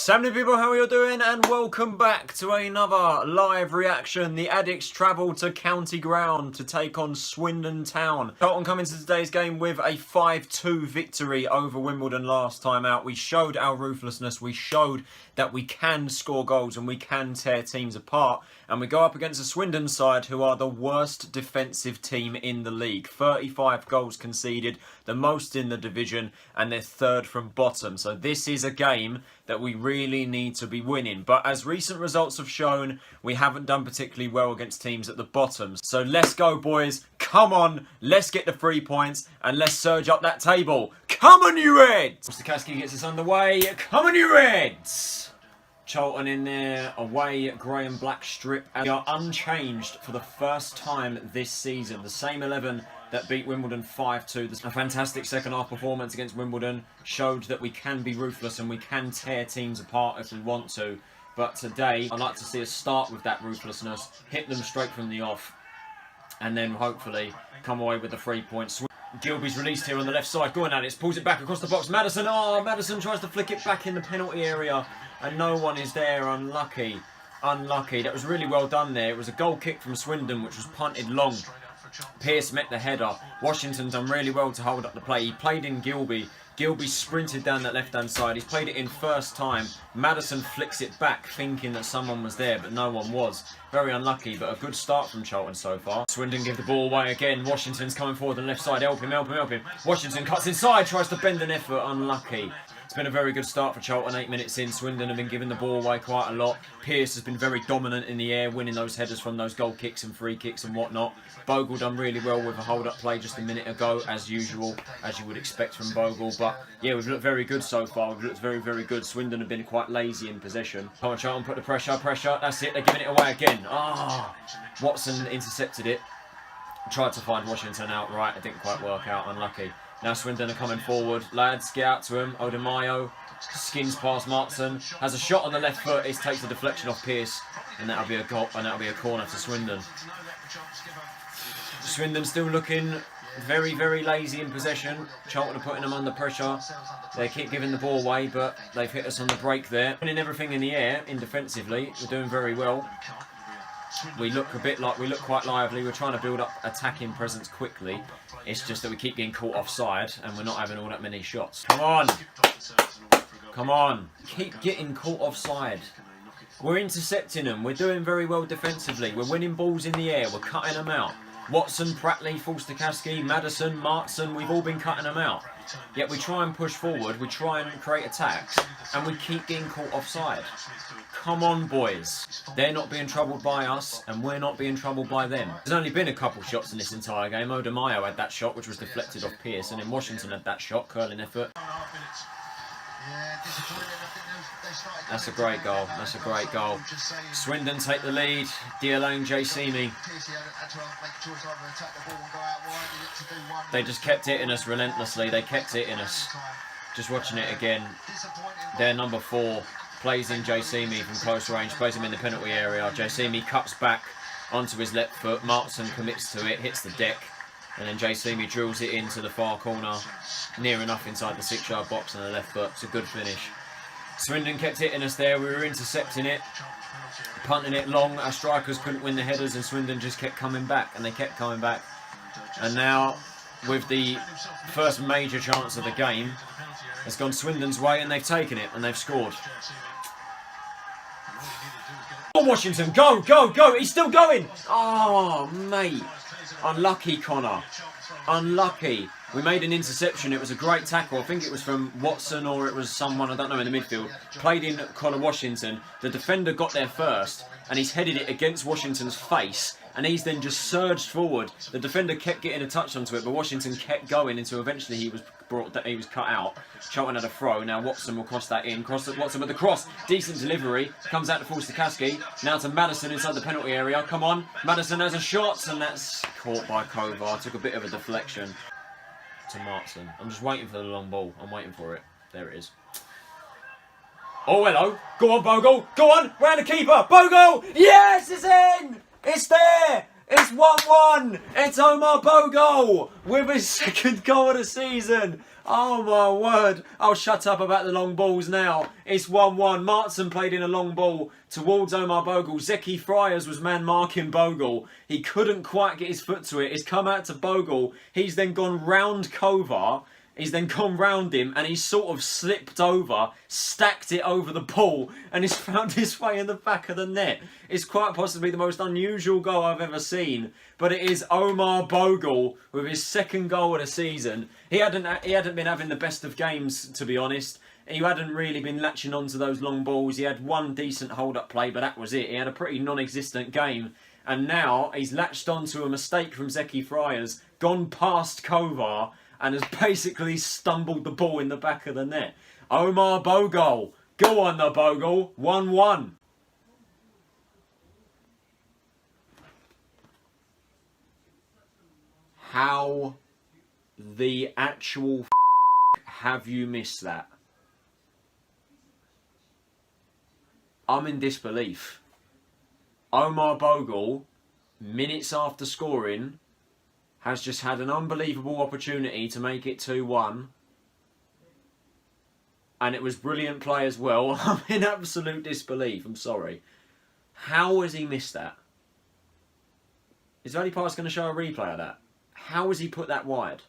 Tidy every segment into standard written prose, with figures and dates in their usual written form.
So many people, how are you doing? And welcome back to another live reaction. The Addicts travel to County Ground to take on Swindon Town. Charlton come into today's game with a 5-2 victory over Wimbledon last time out. We showed our ruthlessness. We showed that we can score goals and we can tear teams apart. And we go up against a Swindon side who are the worst defensive team in the league. 35 goals conceded, the most in the division, and they're third from bottom. So this is a game that we really need to be winning. But as recent results have shown, we haven't done particularly well against teams at the bottom. So let's go, boys. Come on, let's get the 3 points and let's surge up that table. Come on, you Reds! Forster-Caskey gets us underway. Come on, you Reds! Charlton in there, away, grey and black strip. And we are unchanged for the first time this season. The same 11 that beat Wimbledon 5-2. A fantastic second half performance against Wimbledon showed that we can be ruthless and we can tear teams apart if we want to. But today, I'd like to see us start with that ruthlessness, hit them straight from the off, and then hopefully come away with the 3 points. Gilbey's released here on the left side, going at it, pulls it back across the box. Maddison, Maddison tries to flick it back in the penalty area, and no one is there. Unlucky, unlucky. That was really well done there. It was a goal kick from Swindon, which was punted long. Pearce met the header. Washington done really well to hold up the play. He played in Gilbey. Gilbey sprinted down that left-hand side. He's played it in first time. Maddison flicks it back, thinking that someone was there, but no one was. Very unlucky, but a good start from Charlton so far. Swindon give the ball away again. Washington's coming forward on the left side. Help him, help him, help him. Washington cuts inside, tries to bend an effort. Unlucky. It's been a very good start for Charlton. 8 minutes in, Swindon have been giving the ball away quite a lot. Pearce has been very dominant in the air, winning those headers from those goal kicks and free kicks and whatnot. Bogle done really well with a hold-up play just a minute ago, as usual, as you would expect from Bogle. But yeah, we've looked very good so far. We've looked very, very good. Swindon have been quite lazy in possession. Come on, Charlton, put the pressure. That's it. They're giving it away again. Watson intercepted it. Tried to find Washington outright. It didn't quite work out. Unlucky. Now Swindon are coming forward. Lads, get out to him. Odemayo skins past Maatsen. Has a shot on the left foot. It takes a deflection off Pearce. And that'll be a goal, and that'll be a corner to Swindon. Swindon still looking very, very lazy in possession. Charlton are putting them under pressure. They keep giving the ball away, but they've hit us on the break there. Winning everything in the air, in defensively. We're doing very well. We look quite lively. We're trying to build up attacking presence quickly. It's just that we keep getting caught offside and we're not having all that many shots. Come on. Come on. Keep getting caught offside. We're intercepting them. We're doing very well defensively. We're winning balls in the air. We're cutting them out. Watson, Pratley, Forster-Caskey, Maddison, Maatsen, we've all been cutting them out. Yet we try and push forward, we try and create attacks, and we keep getting caught offside. Come on, boys. They're not being troubled by us, and we're not being troubled by them. There's only been a couple shots in this entire game. Odemayo had that shot, which was deflected off Pearce, and then Washington had that shot, curling effort. That's a great goal. That's a great goal. Swindon take the lead. Dialone, JC. They just kept hitting us relentlessly. They kept hitting us. Just watching it again. Their number 4 plays in JC from close range. Plays him in the penalty area. JC cuts back onto his left foot. Maatsen commits to it. Hits the deck. And then JC drills it into the far corner. Near enough inside the 6-yard box on the left foot. It's a good finish. Swindon kept hitting us there. We were intercepting it, punting it long. Our strikers couldn't win the headers and Swindon just kept coming back, and they kept coming back. And now, with the first major chance of the game, it's gone Swindon's way and they've taken it and they've scored. Oh, Washington, go, go, go. He's still going. Oh, mate. Unlucky, Conor. Unlucky. We made an interception. It was a great tackle. I think it was from Watson or it was someone, I don't know, in the midfield. Played in Conor Washington. The defender got there first and he's headed it against Washington's face and he's then just surged forward. The defender kept getting a touch onto it, but Washington kept going until eventually he was cut out. Charlton had a throw. Now Watson will cross that in. Watson with the cross. Decent delivery. Comes out to Forster-Caskey. Now to Maddison inside the penalty area. Come on. Maddison has a shot and that's caught by Kovar. Took a bit of a deflection. To Maatsen. I'm just waiting for the long ball. I'm waiting for it. There it is. Oh, hello. Go on, Bogle. Go on. Round the keeper. Bogle. Yes, it's in. It's there. It's 1-1. It's Omar Bogle with his second goal of the season. Oh my word. I'll shut up about the long balls now. It's 1-1. Maatsen played in a long ball towards Omar Bogle. Zeki Friars was man marking Bogle. He couldn't quite get his foot to it. It's come out to Bogle. He's then gone round Kovar. He's then gone round him and he's sort of slipped over, stacked it over the ball and he's found his way in the back of the net. It's quite possibly the most unusual goal I've ever seen, but it is Omar Bogle with his second goal of the season. He hadn't been having the best of games, to be honest. He hadn't really been latching onto those long balls. He had one decent hold-up play, but that was it. He had a pretty non-existent game. And now he's latched onto a mistake from Zeki Friars, gone past Kovar, and has basically stumbled the ball in the back of the net. Omar Bogle. Go on the Bogle. 1-1. How the actual have you missed that? I'm in disbelief. Omar Bogle, minutes after scoring, has just had an unbelievable opportunity to make it 2-1. And it was brilliant play as well. I'm in absolute disbelief, I'm sorry. How has he missed that? Is Valley Park's going to show a replay of that? How has he put that wide?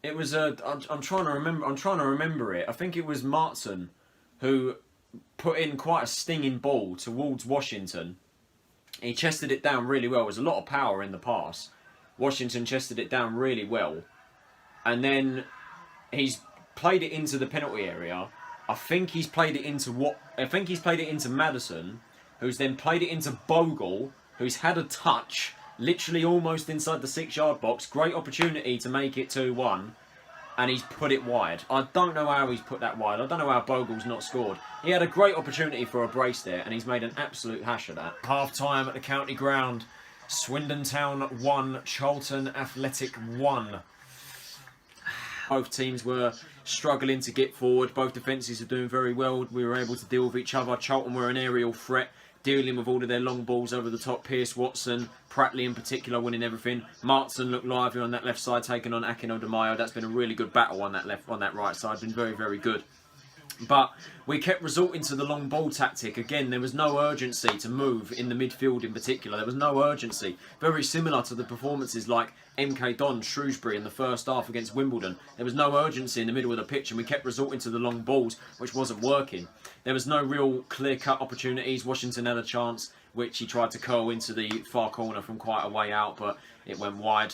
It was I'm trying to remember it. I think it was Maatsen who put in quite a stinging ball towards Washington. He chested it down really well. There was a lot of power in the pass. Washington chested it down really well. And then he's played it into the penalty area. I think he's played it into Maddison, who's then played it into Bogle, who's had a touch, literally almost inside the 6-yard box. Great opportunity to make it 2-1. And he's put it wide. I don't know how he's put that wide. I don't know how Bogle's not scored. He had a great opportunity for a brace there, and he's made an absolute hash of that. Half-time at the county ground. Swindon Town 1, Charlton Athletic 1. Both teams were struggling to get forward. Both defences are doing very well. We were able to deal with each other. Charlton were an aerial threat, dealing with all of their long balls over the top. Pearce, Watson, Pratley in particular winning everything. Maatsen looked lively on that left side, taking on Akino De Mayo. That's been a really good battle on that right side. Been very, very good. But we kept resorting to the long ball tactic. Again, there was no urgency to move in the midfield in particular. There was no urgency. Very similar to the performances like MK Don, Shrewsbury in the first half against Wimbledon. There was no urgency in the middle of the pitch and we kept resorting to the long balls, which wasn't working. There was no real clear-cut opportunities. Washington had a chance, which he tried to curl into the far corner from quite a way out, but it went wide.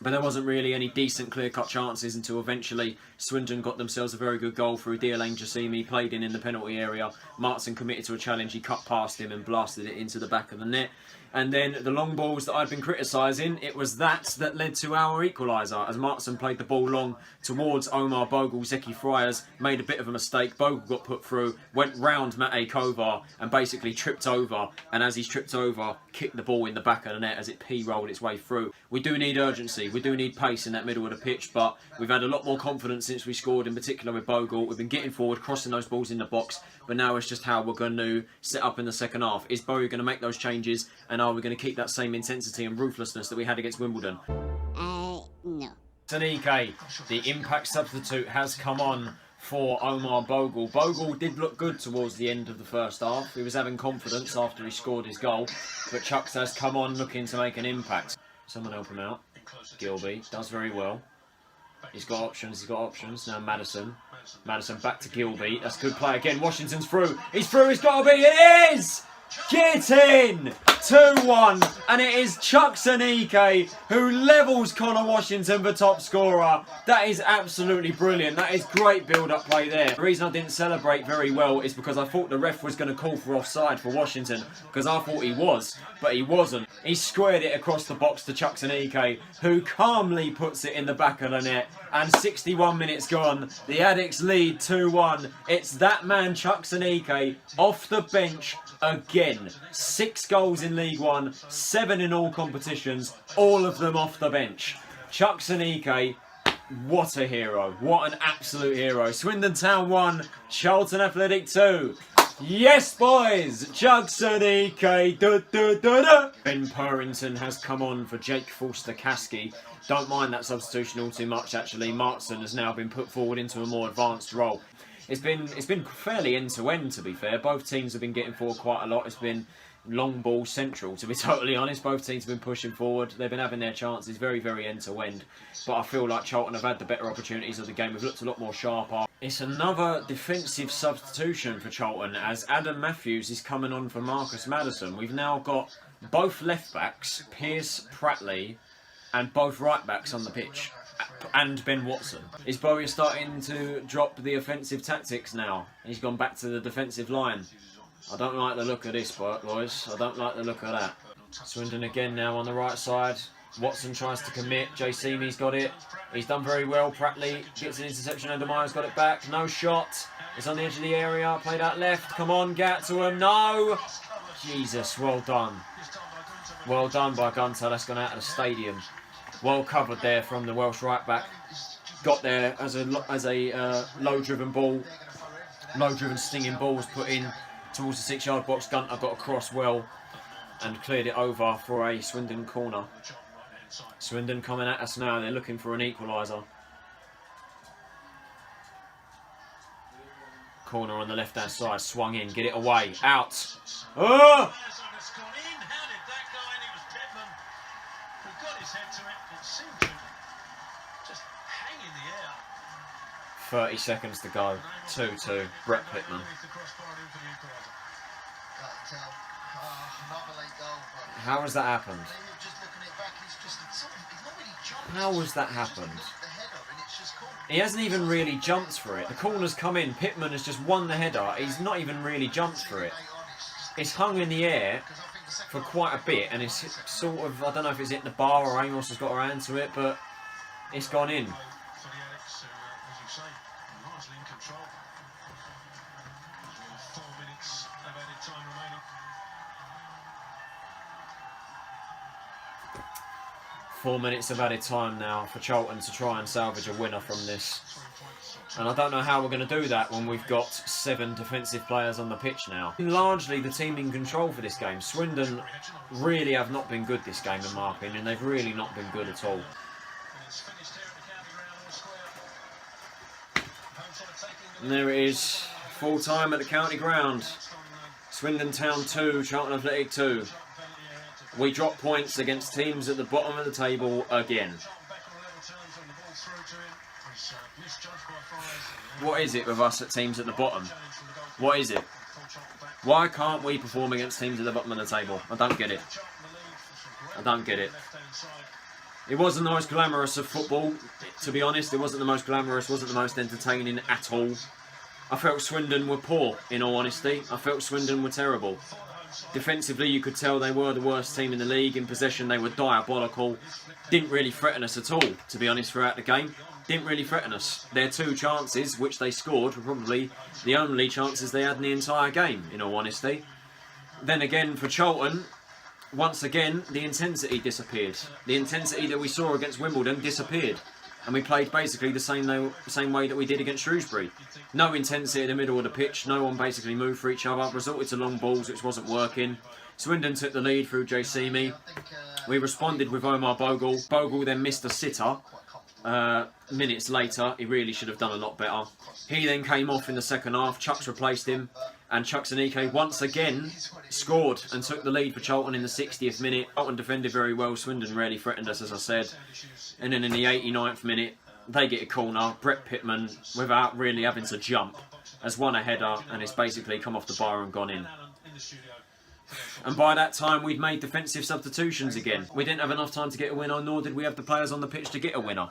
But there wasn't really any decent clear-cut chances until eventually Swindon got themselves a very good goal through Dialane Jasimi, played in the penalty area. Maatsen committed to a challenge, he cut past him and blasted it into the back of the net. And then the long balls that I'd been criticising, it was that led to our equaliser. As Maatsen played the ball long towards Omar Bogle, Zeki Friars made a bit of a mistake. Bogle got put through, went round Mate Kovar and basically tripped over. And as he's tripped over, kicked the ball in the back of the net as it p-rolled its way through. We do need urgency, we do need pace in that middle of the pitch, but we've had a lot more confidence since we scored, in particular with Bogle. We've been getting forward, crossing those balls in the box, but now it's just how we're going to set up in the second half. Is Bowyer going to make those changes, and are we going to keep that same intensity and ruthlessness that we had against Wimbledon? No. Aneke, the impact substitute, has come on for Omar Bogle. Bogle did look good towards the end of the first half. He was having confidence after he scored his goal, but Chuks has come on looking to make an impact. Someone help him out. Gilbey does very well. He's got options. Now Maddison back to Gilbey. That's good play again. Washington's through. He's through, he's got to be. It is! Get in! 2-1, and it is Chuks Aneke who levels Conor Washington for top scorer. That is absolutely brilliant. That is great build-up play there. The reason I didn't celebrate very well is because I thought the ref was going to call for offside for Washington, because I thought he was, but he wasn't. He squared it across the box to Chuks Aneke, who calmly puts it in the back of the net. And 61 minutes gone, the Addicts lead 2-1. It's that man Chuks Aneke off the bench again. 6 goals in League One, 7 in all competitions, all of them off the bench. Chuks Aneke, what a hero. What an absolute hero. Swindon Town 1, Charlton Athletic 2. Yes, boys! Chuks Aneke, da. Ben Purrington has come on for Jake Forster-Caskey. Don't mind that substitution all too much, actually. Maatsen has now been put forward into a more advanced role. It's been fairly end-to-end, to be fair. Both teams have been getting forward quite a lot. It's been long ball central, to be totally honest. Both teams have been pushing forward. They've been having their chances, very, very end-to-end. But I feel like Charlton have had the better opportunities of the game. We've looked a lot more sharper. It's another defensive substitution for Charlton, as Adam Matthews is coming on for Maddison. We've now got both left-backs, Pearce, Pratley, and both right-backs on the pitch. And Ben Watson. Is Bowyer starting to drop the offensive tactics now? He's gone back to the defensive line. I don't like the look of this, boys. I don't like the look of that. Swindon again now on the right side. Watson tries to commit. Jayceme's got it. He's done very well. Pratley gets an interception and Demeyer's got it back. No shot. It's on the edge of the area. Played out left. Come on, get to him. No! Jesus, well done. Well done by Gunter. That's gone out of the stadium. Well covered there from the Welsh right back. Got there as a low-driven ball. Low-driven stinging ball was put in towards the 6-yard box. Gunter got across well and cleared it over for a Swindon corner. Swindon coming at us now. They're looking for an equaliser. Corner on the left-hand side. Swung in. Get it away. Out. Oh! 30 seconds to go. 2-2. Brett Pittman. How has that happened? How has that happened? He hasn't even really jumped for it. The corner's come in. Pittman has just won the header. He's not even really jumped for it. It's hung in the air for quite a bit, and it's sort of, I don't know if it's hit the bar or Amos has got her hand to it, but it's gone in. 4 minutes of added time now for Charlton to try and salvage a winner from this. And I don't know how we're going to do that when we've got 7 defensive players on the pitch now. Largely the team in control for this game. Swindon really have not been good this game in my opinion. They've really not been good at all. And there it is. Full time at the county ground. Swindon Town 2, Charlton Athletic 2. We drop points against teams at the bottom of the table again. What is it with us at teams at the bottom? What is it? Why can't we perform against teams at the bottom of the table? I don't get it. I don't get it. It wasn't the most glamorous of football, to be honest. It wasn't the most glamorous, wasn't the most entertaining at all. I felt Swindon were poor, in all honesty. I felt Swindon were terrible. Defensively, you could tell they were the worst team in the league. In possession, they were diabolical. Didn't really threaten us at all, to be honest, throughout the game. Didn't really threaten us. Their 2 chances, which they scored, were probably the only chances they had in the entire game, in all honesty. Then again, for Charlton, once again, the intensity disappeared. The intensity that we saw against Wimbledon disappeared. And we played basically the same way that we did against Shrewsbury. No intensity in the middle of the pitch. No one basically moved for each other. Resorted to long balls, which wasn't working. Swindon took the lead through Jayceme. We responded with Omar Bogle. Bogle then missed a sitter. Minutes later, he really should have done a lot better. He then came off in the second half. Chuks replaced him. And Chuks Aneke once again scored and took the lead for Charlton in the 60th minute. Charlton defended very well. Swindon rarely threatened us, as I said. And then in the 89th minute, they get a corner. Brett Pittman, without really having to jump, has won a header and it's basically come off the bar and gone in. And by that time, we'd made defensive substitutions again. We didn't have enough time to get a winner, nor did we have the players on the pitch to get a winner.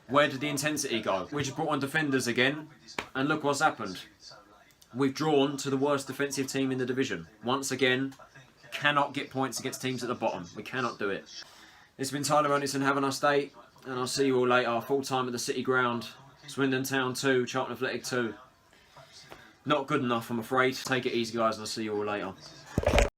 Where did the intensity go? We just brought on defenders again, and look what's happened. We've drawn to the worst defensive team in the division. Once again, cannot get points against teams at the bottom. We cannot do it. It's been Tyler Anderson. Have a nice day, and I'll see you all later. Full time at the City Ground. Swindon Town 2, Charlton Athletic 2. Not good enough, I'm afraid. Take it easy, guys, and I'll see you all later.